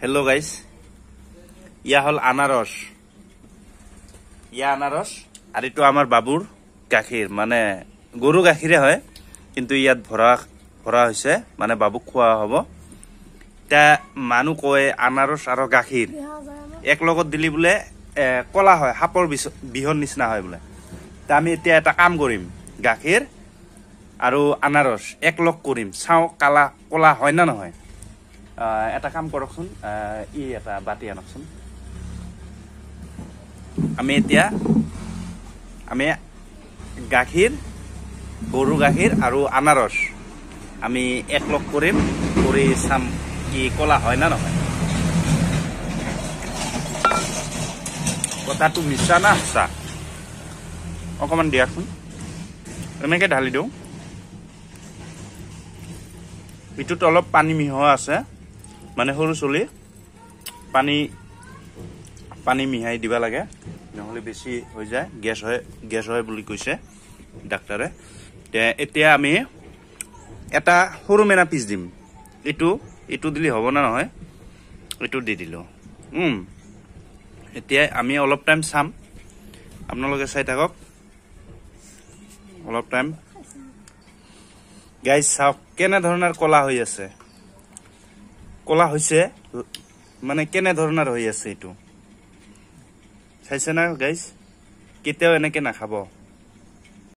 Hello guys. ইয়া হল আনাৰস। ইয়া আনাৰস আৰ এটো আমাৰ বাবুৰ গাখীৰ মানে গৰু গাখীৰে হয় কিন্তু ইয়াত ভৰা হৈছে মানে বাবুক খোৱা হ'ব। তা মানুহ কয় আনাৰস আৰু গাখীৰ এক লগত দিলি বলে কলা হয় হাপৰ বিহন নিচিনা হয় বলে। তা আমি এতিয়া এটা কাম কৰিম গাখীৰ আৰু আনাৰস এক লগ কৰিম চাও কলা হয় না নহয়। এটা কাম কৰকচোন ই এটা বাটি আনকচোন। আমি গাখীৰ গৰু গাখীৰ আৰু আনাৰস আমি এক লগ কৰিম কৰি চাম কি কলা হয় না নহয়। কথাটো মিছা না সঁচা অকমান দিয়াচোন। এনেকে ঢালি দিওঁ। ইটোত অলপ পানী মিহোৱা আছে মানে সৰু চলি পানী মিহাই দিবা লাগে নহলে বেছি হৈ যায় গ্যাস হয় বুলি কৈছে ডাক্তাৰে। এতিয়া আমি এটা সৰু মেনা পিস দিম। ইটো দিলি হ'ব না নহয় ইটো দি দিলো। এতিয়া আমি অলপ টাইম চাম আপোনালোকে চাই থাকক অলপ টাইম। গাইজ চাওক কেনে ধৰণৰ কলা হৈ আছে। কলা হৈছে মানে কেনে ধৰণৰ হৈ আছে এইটো চাইছে না গাইজ। কেতিয়াও এনেকে নাখাব।